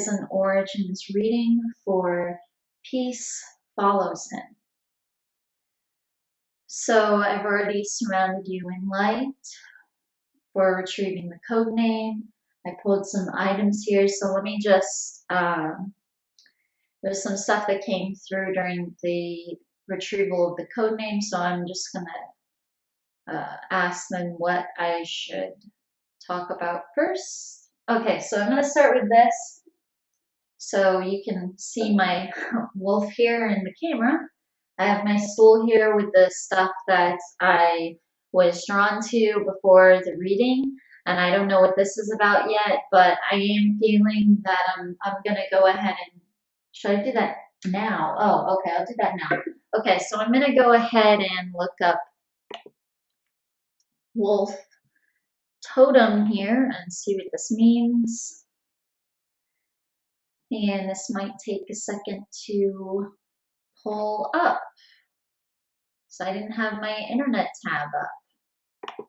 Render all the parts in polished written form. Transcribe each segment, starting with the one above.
is an origins reading for peace follows him. So I've already surrounded you in light for retrieving the code name. I pulled some items here, so let me just, there's some stuff that came through during the retrieval of the code name, so I'm just gonna ask them what I should talk about first. Okay, so I'm gonna start with this. So you can see my wolf here in the camera. I have my stool here with the stuff that I was drawn to before the reading, and I don't know what this is about yet, but I am feeling that I'm gonna go ahead and, should I do that now? Oh, okay, I'll do that now. Okay, so I'm gonna go ahead and look up wolf totem here and see what this means. And this might take a second to pull up. So I didn't have my internet tab up.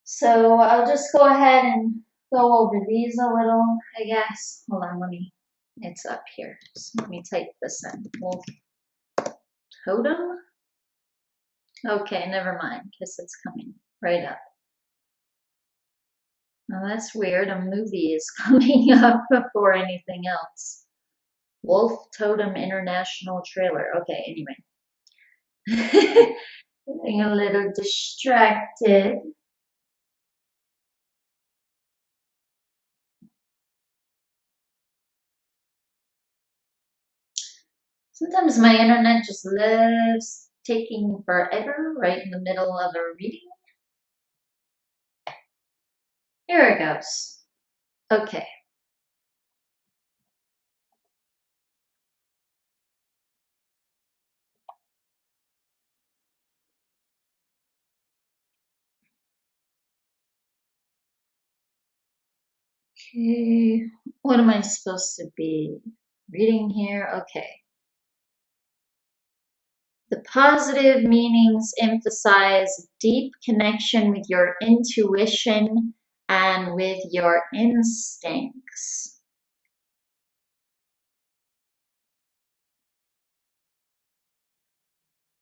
So I'll just go ahead and go over these a little, I guess. Hold on, it's up here. So let me type this in. Wolf totem? Okay, never mind, because it's coming right up. Now that's weird, a movie is coming up before anything else. Wolf Totem International Trailer. Okay, anyway. Getting a little distracted. Sometimes my internet just loves taking forever right in the middle of a reading. Here it goes. Okay. Okay, what am I supposed to be reading here? Okay. The positive meanings emphasize deep connection with your intuition and with your instincts.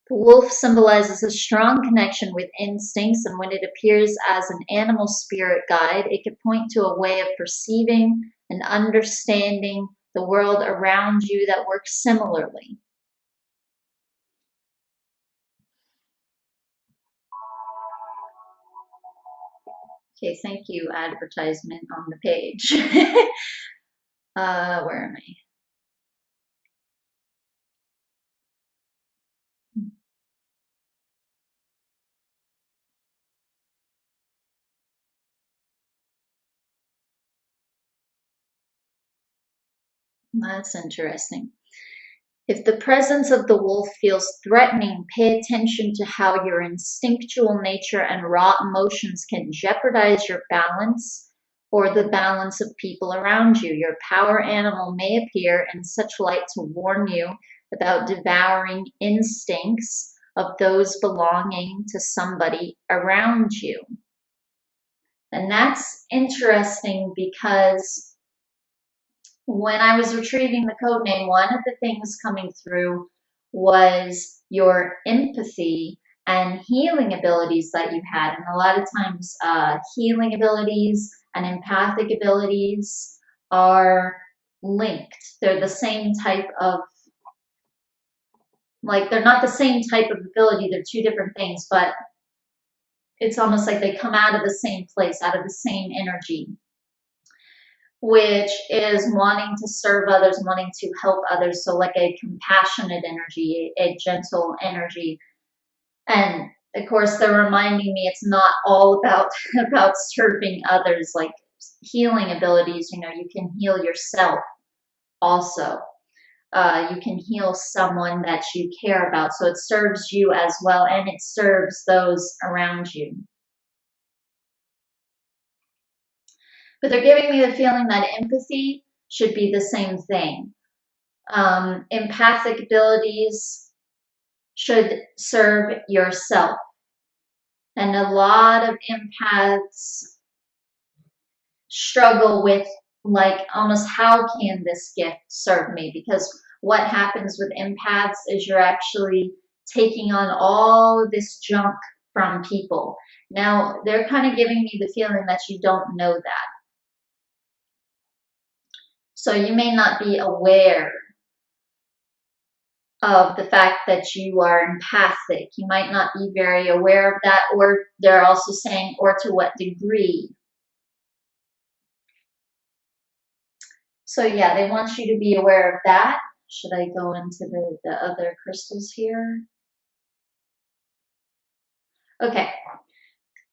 The wolf symbolizes a strong connection with instincts, and when it appears as an animal spirit guide, it could point to a way of perceiving and understanding the world around you that works similarly. Okay, thank you, advertisement on the page. Where am I? That's interesting. If the presence of the wolf feels threatening, pay attention to how your instinctual nature and raw emotions can jeopardize your balance or the balance of people around you. Your power animal may appear in such light to warn you about devouring instincts of those belonging to somebody around you. And that's interesting because when I was retrieving the code name, one of the things coming through was your empathy and healing abilities that you had. And a lot of times, healing abilities and empathic abilities are linked. They're the same type of, like, they're not the same type of ability. They're two different things, but it's almost like they come out of the same place, out of the same energy, which is wanting to serve others, wanting to help others. So like a compassionate energy, a gentle energy. And of course, they're reminding me it's not all about, about serving others, like healing abilities. You know, you can heal yourself also. You can heal someone that you care about. So it serves you as well, and it serves those around you. But they're giving me the feeling that empathy should be the same thing. Empathic abilities should serve yourself. And a lot of empaths struggle with, like, almost how can this gift serve me? Because what happens with empaths is you're actually taking on all this junk from people. Now, they're kind of giving me the feeling that you don't know that. So you may not be aware of the fact that you are empathic. You might not be very aware of that, or they're also saying, or to what degree. So yeah, they want you to be aware of that. Should I go into the other crystals here? Okay,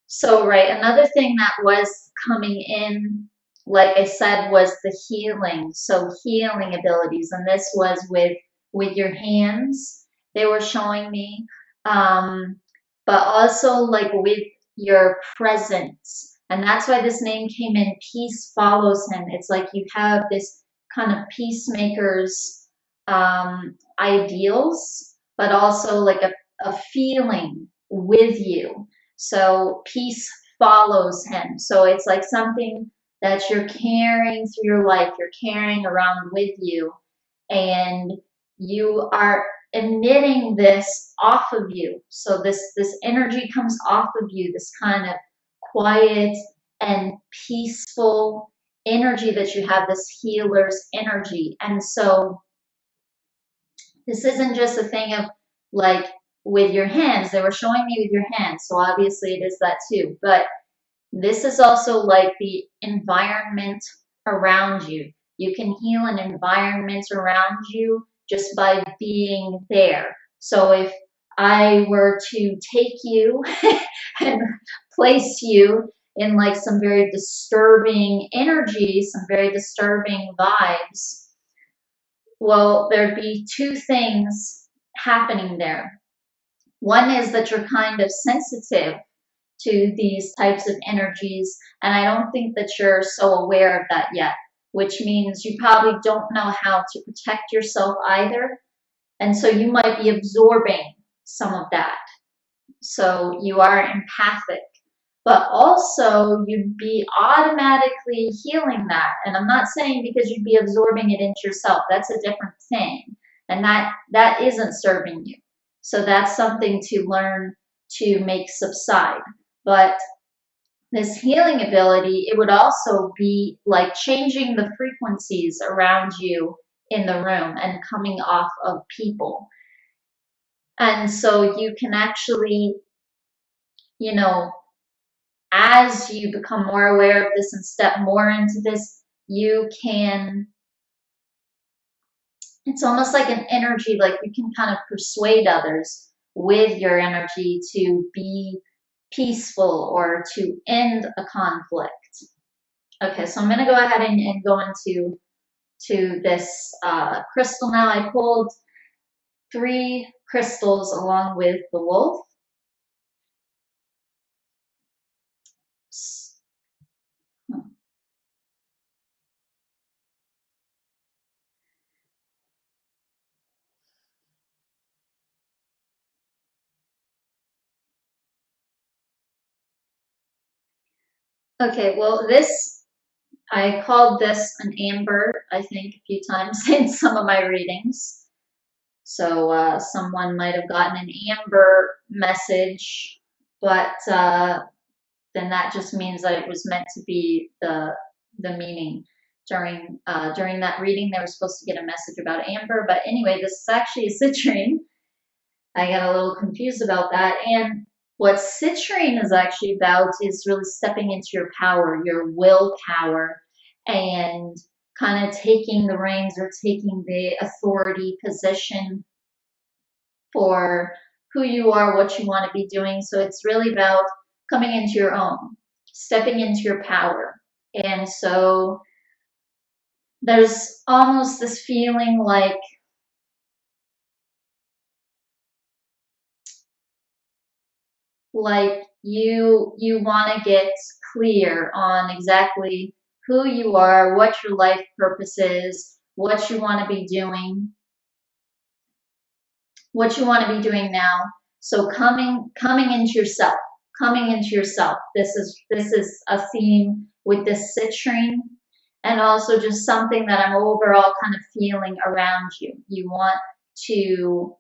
so right, another thing that was coming in, like I said, was the healing. So healing abilities, and this was with your hands. They were showing me, but also like with your presence, and that's why this name came in. Peace follows him. It's like you have this kind of peacemakers ideals, but also like a feeling with you. So peace follows him. So it's like something that you're carrying through your life, you're carrying around with you, and you are emitting this off of you. So this energy comes off of you, this kind of quiet and peaceful energy that you have, this healer's energy. And so this isn't just a thing of like with your hands. They were showing me with your hands, so obviously it is that too. But this is also like the environment around you. You can heal an environment around you just by being there. So if I were to take you and place you in like some very disturbing energy, some very disturbing vibes, well, there'd be two things happening there. One is that you're kind of sensitive to these types of energies, and I don't think that you're so aware of that yet, which means you probably don't know how to protect yourself either. And so you might be absorbing some of that. So you are empathic, but also you'd be automatically healing that. And I'm not saying because you'd be absorbing it into yourself. That's a different thing. And that isn't serving you. So that's something to learn to make subside. But this healing ability, it would also be like changing the frequencies around you in the room and coming off of people. And so you can actually, you know, as you become more aware of this and step more into this, you can, it's almost like an energy, like you can kind of persuade others with your energy to be peaceful or to end a conflict. Okay, so I'm going to go ahead and go into this crystal now. I pulled 3 crystals along with the wolf. Okay, well, I called this an amber, I think, a few times in some of my readings. So someone might have gotten an amber message, but then that just means that it was meant to be the meaning. During that reading, they were supposed to get a message about amber, but anyway, this is actually a citrine. I got a little confused about that. And what citrine is actually about is really stepping into your power, your willpower, and kind of taking the reins or taking the authority position for who you are, what you want to be doing. So it's really about coming into your own, stepping into your power. And so there's almost this feeling like you want to get clear on exactly who you are, what your life purpose is, what you want to be doing, what you want to be doing now. So coming into yourself, coming into yourself. This is a theme with this citrine, and also just something that I'm overall kind of feeling around you. You want to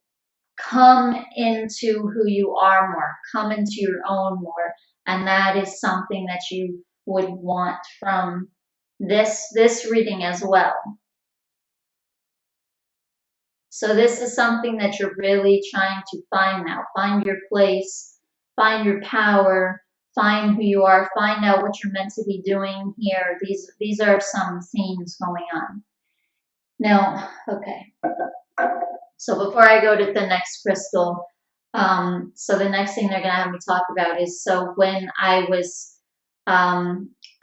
come into who you are more, come into your own more, and that is something that you would want from this reading as well. So this is something that you're really trying to find now. Find your place, find your power, find who you are, find out what you're meant to be doing here. These are some themes going on. Now, okay. So before I go to the next crystal, so the next thing they're going to have me talk about is, so when I was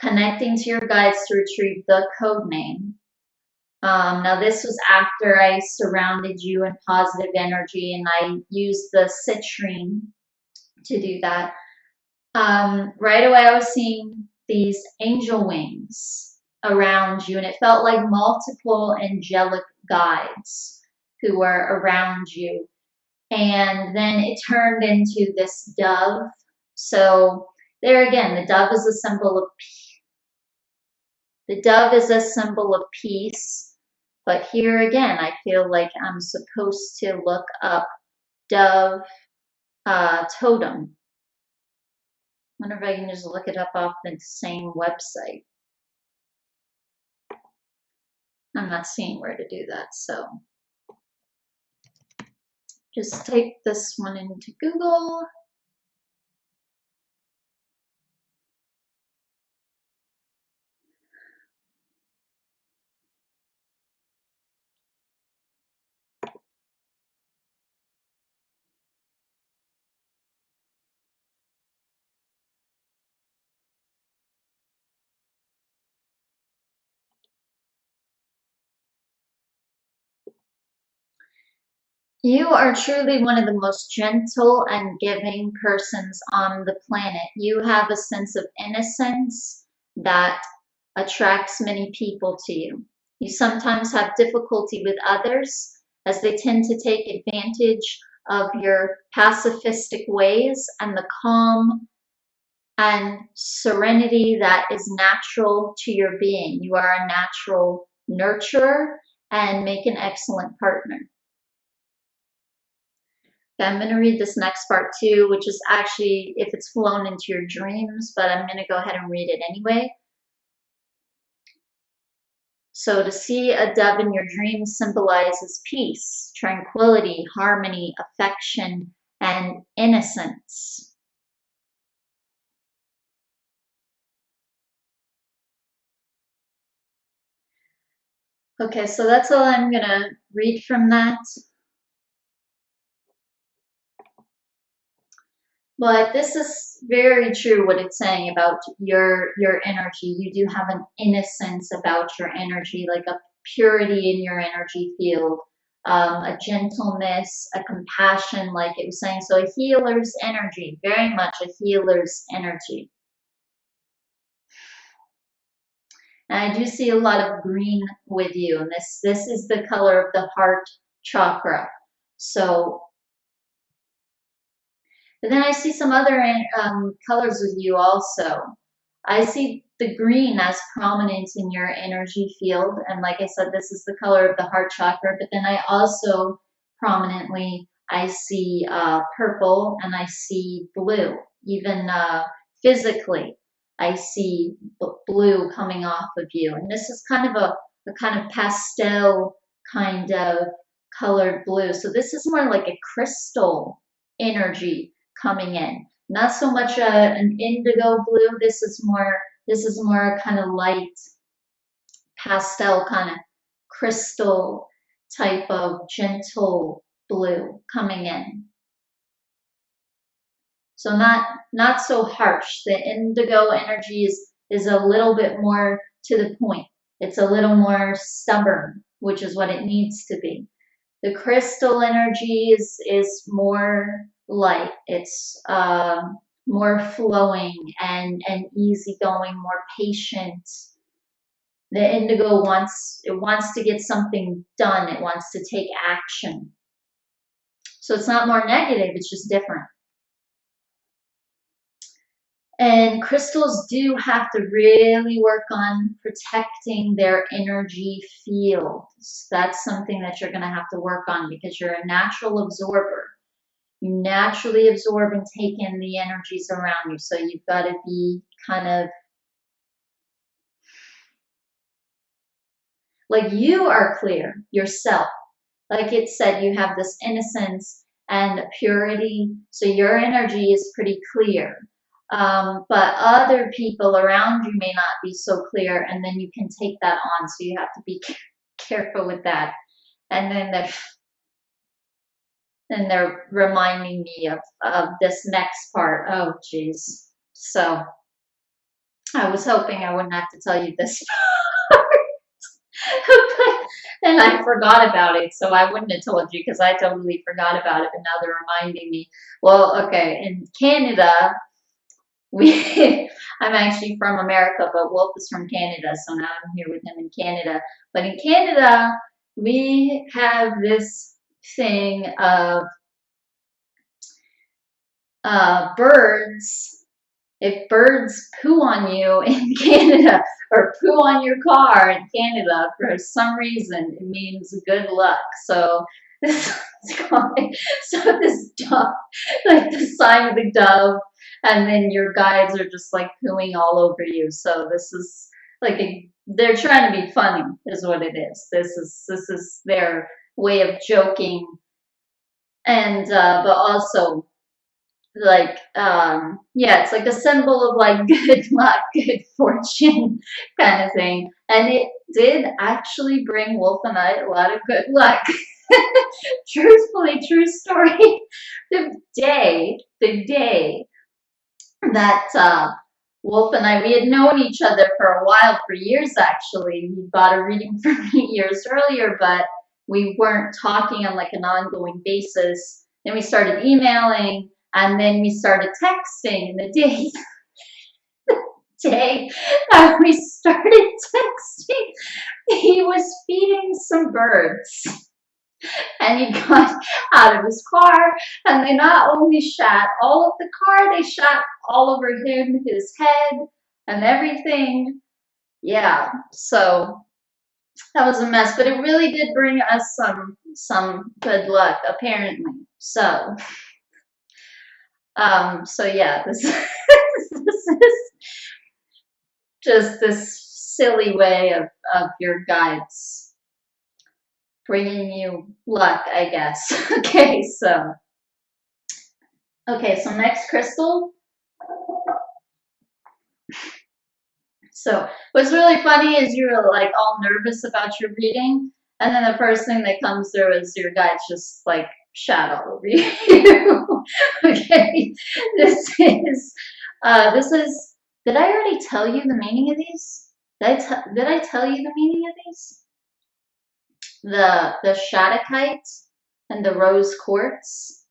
connecting to your guides to retrieve the code name, now this was after I surrounded you in positive energy and I used the citrine to do that. Right away I was seeing these angel wings around you, and it felt like multiple angelic guides who were around you. And then it turned into this dove. So there again, the dove is a symbol of peace. The dove is a symbol of peace. But here again, I feel like I'm supposed to look up dove totem. I wonder if I can just look it up off the same website. I'm not seeing where to do that, so just type this one into Google. You are truly one of the most gentle and giving persons on the planet. You have a sense of innocence that attracts many people to you. You sometimes have difficulty with others as they tend to take advantage of your pacifistic ways and the calm and serenity that is natural to your being. You are a natural nurturer and make an excellent partner. Okay, I'm going to read this next part too, which is actually if it's flown into your dreams, but I'm going to go ahead and read it anyway. So to see a dove in your dreams symbolizes peace, tranquility, harmony, affection, and innocence. Okay, so that's all I'm going to read from that. But this is very true what it's saying about your energy. You do have an innocence about your energy, like a purity in your energy field, a gentleness, a compassion, like it was saying. So a healer's energy, very much a healer's energy. And I do see a lot of green with you, and this is the color of the heart chakra. So but then I see some other colors with you also. I see the green as prominent in your energy field. And like I said, this is the color of the heart chakra. But then I also prominently, I see purple and I see blue. Even physically, I see blue coming off of you. And this is kind of a kind of pastel kind of colored blue. So this is more like a crystal energy coming in. Not so much an indigo blue. This is more kind of light pastel kind of crystal type of gentle blue coming in. So not so harsh. The indigo energy is a little bit more to the point. It's a little more stubborn, which is what it needs to be. The crystal energy is more light. It's more flowing and easygoing, more patient. The indigo wants to get something done. It wants to take action. So it's not more negative. It's just different. And crystals do have to really work on protecting their energy fields. That's something that you're going to have to work on because you're a natural absorber. You naturally absorb and take in the energies around you. So you've got to be kind of like you are clear yourself. Like it said, you have this innocence and purity. So your energy is pretty clear. But other people around you may not be so clear, and then you can take that on. So you have to be careful with that. And then they're reminding me of this next part. Oh, geez. So I was hoping I wouldn't have to tell you this part. And I forgot about it, so I wouldn't have told you because I totally forgot about it, but now they're reminding me. Well, okay, in Canada, we I'm actually from America, but Wolf is from Canada, so now I'm here with him in Canada. But in Canada, we have this thing of birds. If birds poo on you in Canada or poo on your car in Canada for some reason, it means good luck. So this so this dove, like the sign of the dove, and then your guides are just like pooing all over you. So this is like they're trying to be funny, is what it is. This is their way of joking, and but also like yeah, it's like a symbol of like good luck, good fortune kind of thing, and it did actually bring Wolf and I a lot of good luck. Truthfully, true story. The day that Wolf and I, we had known each other for a while, for years actually. He bought a reading from me years earlier, but we weren't talking on like an ongoing basis. Then we started emailing, and then we started texting. And the day that we started texting, he was feeding some birds. And he got out of his car, and they not only shat all of the car, they shat all over him, his head, and everything. Yeah, so that was a mess, but it really did bring us some good luck, apparently. So yeah, this this is just this silly way of your guides bringing you luck, I guess. Okay, so next crystal. So what's really funny is you're like all nervous about your reading, and then the first thing that comes through is your guides just like shout all over you. Okay, this is. Did I already tell you the meaning of these? Did I tell you the meaning of these? The Shattuckite and the rose quartz.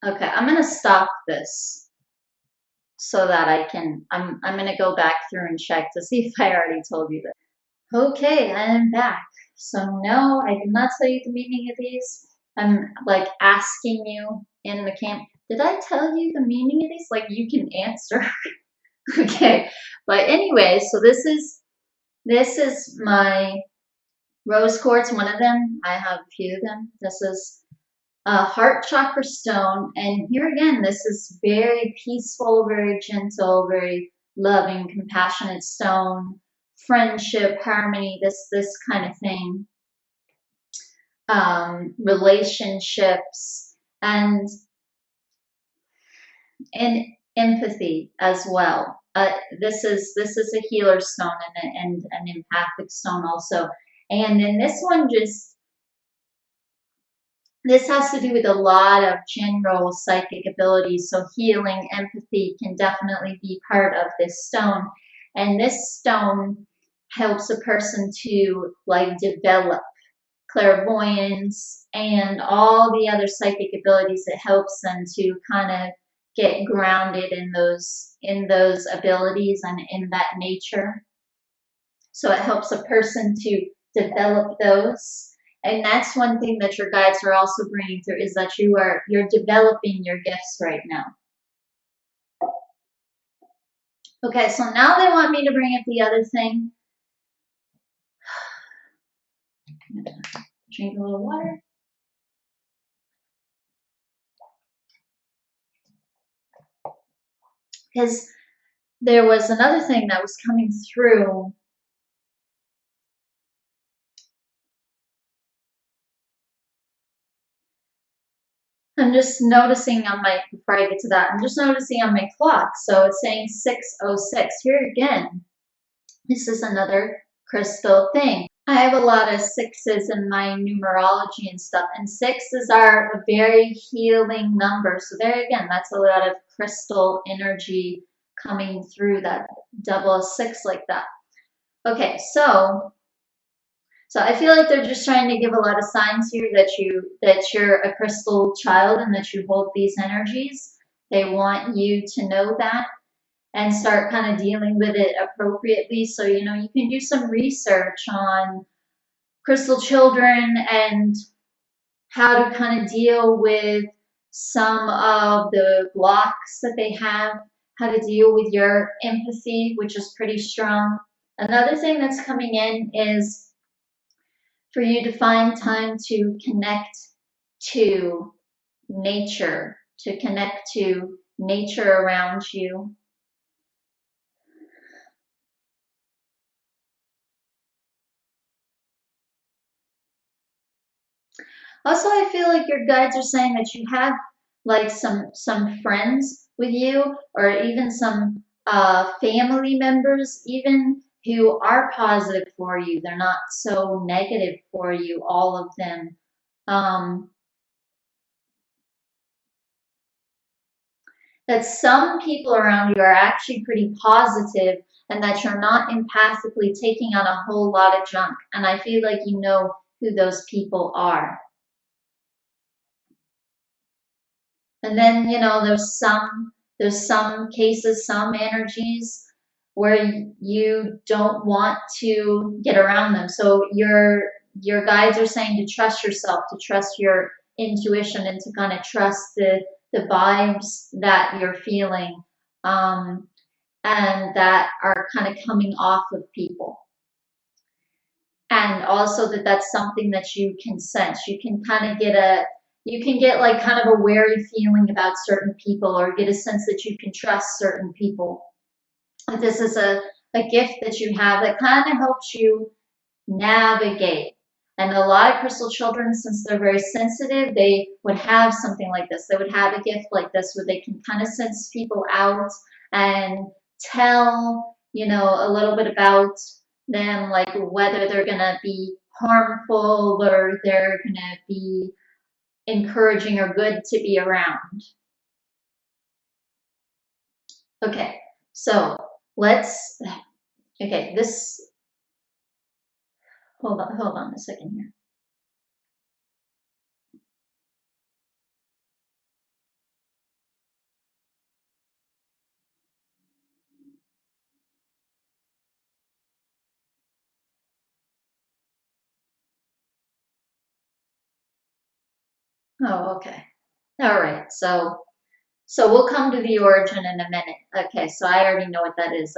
Okay, I'm gonna stop this so that I'm gonna go back through and check to see if I already told you that. Okay, I am back. So no, I did not tell you the meaning of these. I'm like asking you in the camp. Did I tell you the meaning of these? Like you can answer. Okay, but anyway, so this is my rose quartz. One of them. I have a few of them. This is a heart chakra stone, and here again, this is very peaceful, very gentle, very loving, compassionate stone. Friendship, harmony, this kind of thing. Relationships, and empathy as well. This is a healer stone and an empathic stone also. And then this has to do with a lot of general psychic abilities. So healing, empathy can definitely be part of this stone. And this stone helps a person to like develop clairvoyance and all the other psychic abilities. It helps them to kind of get grounded in those abilities and in that nature. So it helps a person to develop those. And that's one thing that your guides are also bringing through, is that you're developing your gifts right now. Okay, so now they want me to bring up the other thing. I'm gonna drink a little water. Because there was another thing that was coming through. I'm just noticing on my, before I get to that, I'm just noticing on my clock. So it's saying 6:06. Here again, this is another crystal thing. I have a lot of sixes in my numerology and stuff, and sixes are a very healing number. So there again, that's a lot of crystal energy coming through that double a six like that. Okay, so I feel like they're just trying to give a lot of signs here that you're a crystal child and that you hold these energies. They want you to know that and start kind of dealing with it appropriately. So, you know, you can do some research on crystal children and how to kind of deal with some of the blocks that they have, how to deal with your empathy, which is pretty strong. Another thing that's coming in is for you to find time to connect to nature, to connect to nature around you. Also, I feel like your guides are saying that you have like some friends with you, or even some family members, even who are positive for you. They're not so negative for you, all of them. Um, that some people around you are actually pretty positive and that you're not empathically taking on a whole lot of junk. And I feel like you know who those people are. And then, you know, there's some cases, some energies where you don't want to get around them. So your guides are saying to trust yourself, to trust your intuition, and to kind of trust the vibes that you're feeling, and that are kind of coming off of people. And also that that's something that you can sense. You can kind of get you can get like kind of a wary feeling about certain people, or get a sense that you can trust certain people. This is a gift that you have that kind of helps you navigate. And a lot of crystal children, since they're very sensitive, they would have something like this. They would have a gift like this where they can kind of sense people out and tell, you know, a little bit about them, like whether they're going to be harmful or they're going to be encouraging or good to be around. Okay, so let's, okay, this, hold on a second here. Oh, okay. All right. So we'll come to the origin in a minute. Okay, so I already know what that is.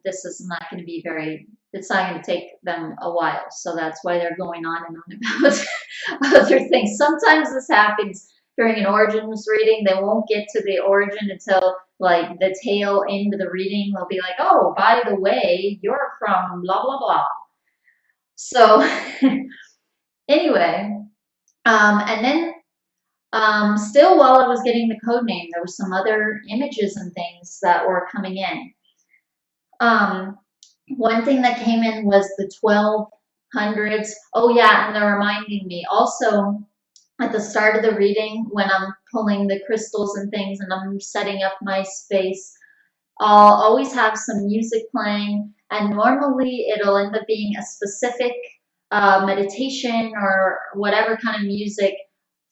This is not going to be very, it's not going to take them a while. So that's why they're going on and on about other things. Sometimes this happens during an origins reading. They won't get to the origin until like the tail end of the reading. They'll be like, oh, by the way, you're from blah, blah, blah. So anyway, and then still, while I was getting the code name, there were some other images and things that were coming in. One thing that came in was the 1200s. Oh, yeah, and they're reminding me also at the start of the reading when I'm pulling the crystals and things and I'm setting up my space, I'll always have some music playing, and normally it'll end up being a specific meditation or whatever kind of music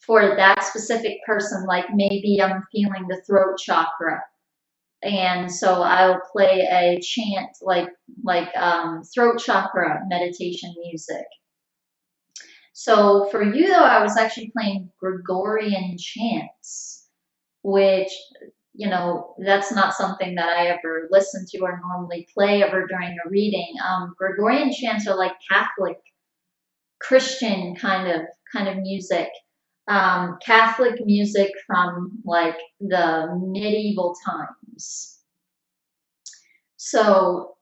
for that specific person. Like maybe I'm feeling the throat chakra, and so I'll play a chant like throat chakra meditation music. So for you though, I was actually playing Gregorian chants, which you know, that's not something that I ever listen to or normally play ever during a reading. Gregorian chants are like Catholic, Christian kind of music. Catholic music from like the medieval times. So,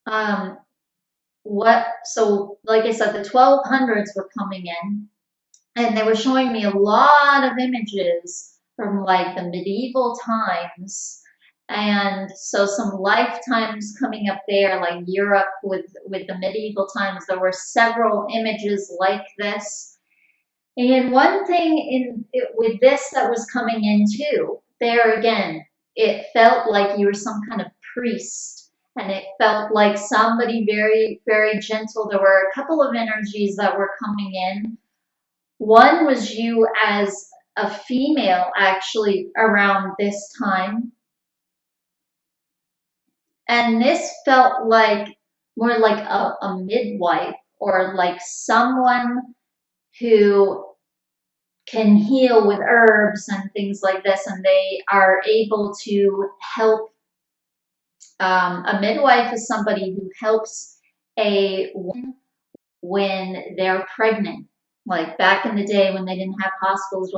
um, so like I said, the 1200s were coming in, and they were showing me a lot of images from like the medieval times, and so some lifetimes coming up there, like Europe with the medieval times. There were several images like this, and one thing with this that was coming in too, there again, it felt like you were some kind of priest, and it felt like somebody very, very gentle. There were a couple of energies that were coming in. One was you as a female, actually, around this time. And this felt like more like a midwife, or like someone who can heal with herbs and things like this, and they are able to help. A midwife is somebody who helps a woman when they're pregnant. Like back in the day when they didn't have hospitals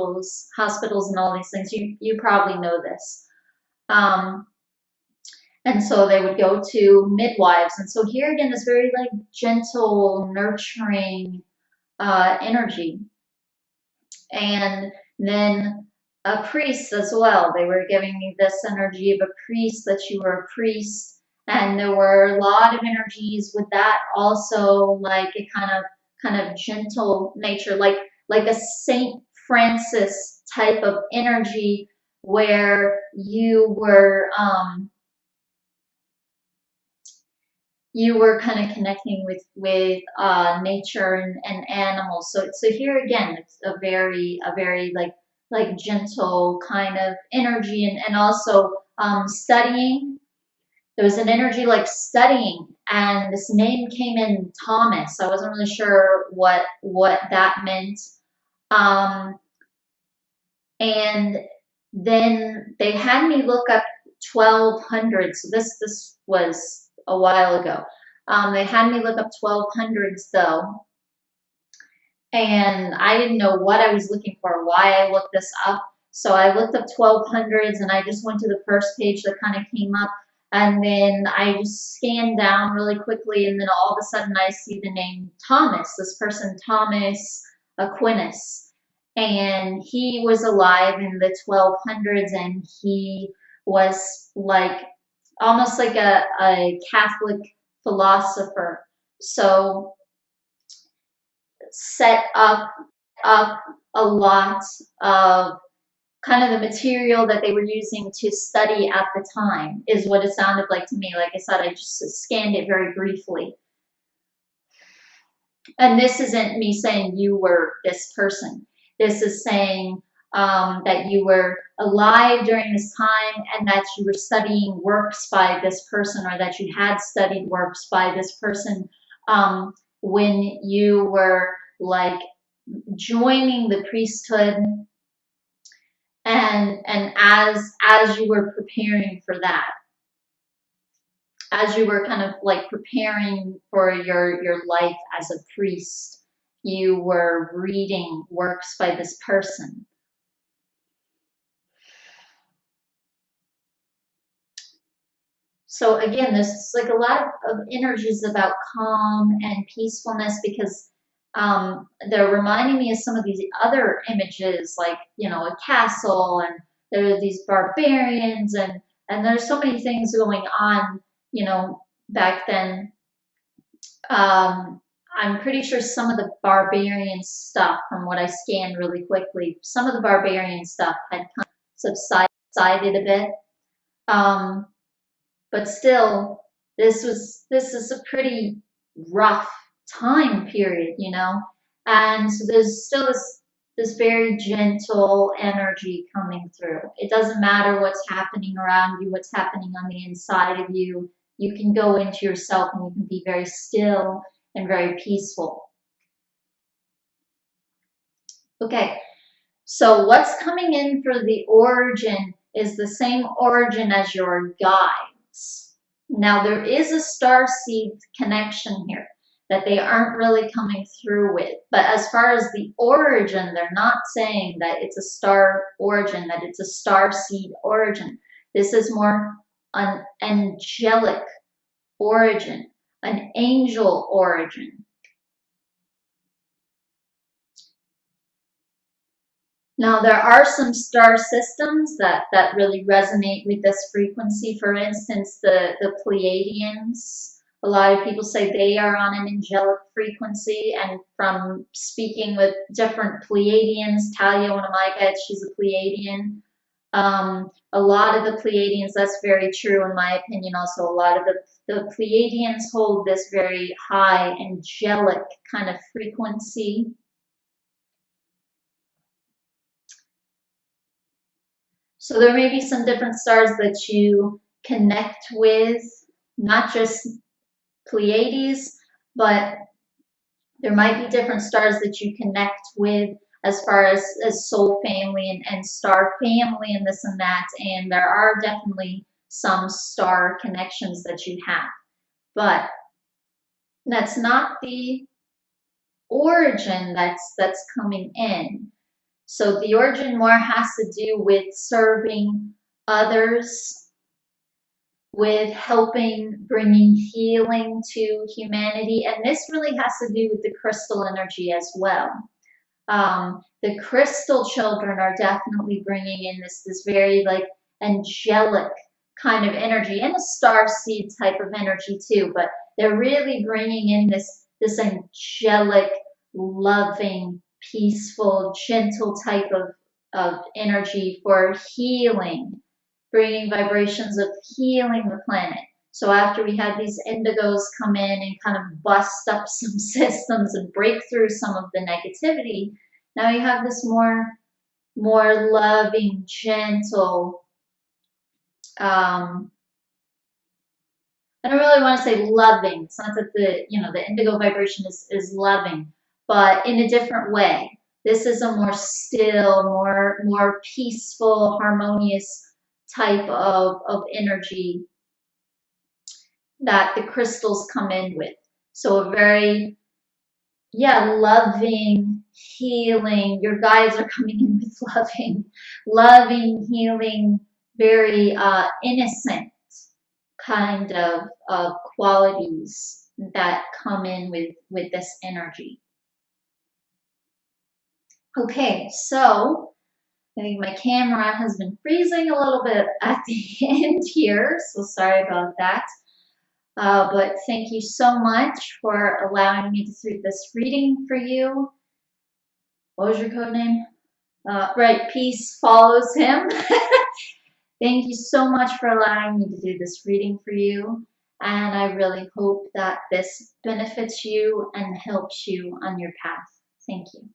and all these things, you probably know this. Um, and so they would go to midwives. And so here again, this very like gentle, nurturing energy. And then a priest as well. They were giving me this energy of a priest, that you were a priest. And there were a lot of energies with that also, like a kind of gentle nature, like a Saint Francis type of energy, where you were kind of connecting with nature and animals. So here again, it's a very like gentle kind of energy, and also studying. There was an energy like studying, and this name came in Thomas. I wasn't really sure what that meant. Um, and then they had me look up 1200. So this was a while ago. They had me look up 1200s though, and I didn't know what I was looking for, why I looked this up. So I looked up 1200s, and I just went to the first page that kind of came up, and then I just scanned down really quickly, and then all of a sudden I see the name Thomas, this person, Thomas Aquinas. And he was alive in the 1200s, and he was like almost like a Catholic philosopher. So set up a lot of kind of the material that they were using to study at the time, is what it sounded like to me. Like I said, I just scanned it very briefly. And this isn't me saying you were this person. This is saying that you were alive during this time, and that you were studying works by this person, or that you had studied works by this person when you were like joining the priesthood, and as you were preparing for that, as you were kind of like preparing for your life as a priest, you were reading works by this person. So again, there's like a lot of energies about calm and peacefulness, because they're reminding me of some of these other images, like, you know, a castle, and there are these barbarians, and there's so many things going on, you know, back then. I'm pretty sure some of the barbarian stuff, from what I scanned really quickly, some of the barbarian stuff had kind of subsided a bit. Um, but still, this is a pretty rough time period, you know. And so there's still this very gentle energy coming through. It doesn't matter what's happening around you, what's happening on the inside of you. You can go into yourself, and you can be very still and very peaceful. Okay, So what's coming in for the origin is the same origin as your guides. Now there is a star seed connection here that they aren't really coming through with. But as far as the origin, they're not saying that it's a star origin, that it's a star seed origin. This is more an angelic origin, an angel origin. Now, there are some star systems that really resonate with this frequency. For instance, the Pleiadians. A lot of people say they are on an angelic frequency, and from speaking with different Pleiadians, Talia, one of my guides, she's a Pleiadian. A lot of the Pleiadians, that's very true in my opinion also, a lot of the Pleiadians hold this very high angelic kind of frequency. So there may be some different stars that you connect with, not just Pleiades, but there might be different stars that you connect with as far as soul family and star family and this and that. And there are definitely some star connections that you have. But that's not the origin that's coming in. So the origin more has to do with serving others, with helping, bringing healing to humanity. And this really has to do with the crystal energy as well. The crystal children are definitely bringing in this very like angelic kind of energy and a star seed type of energy too, but they're really bringing in this angelic, loving, peaceful, gentle type of energy for healing, bringing vibrations of healing the planet. So after we had these indigos come in and kind of bust up some systems and break through some of the negativity, now you have this more loving, gentle, I don't really want to say loving. It's not that the indigo vibration is loving, but in a different way. This is a more still, more peaceful, harmonious type of energy that the crystals come in with. So a very, loving, healing. Your guides are coming in with loving, healing, very innocent kind of qualities that come in with this energy. Okay, so I think my camera has been freezing a little bit at the end here, so sorry about that. But thank you so much for allowing me to do this reading for you. What was your code name? Right, peace follows him. Thank you so much for allowing me to do this reading for you. And I really hope that this benefits you and helps you on your path. Thank you.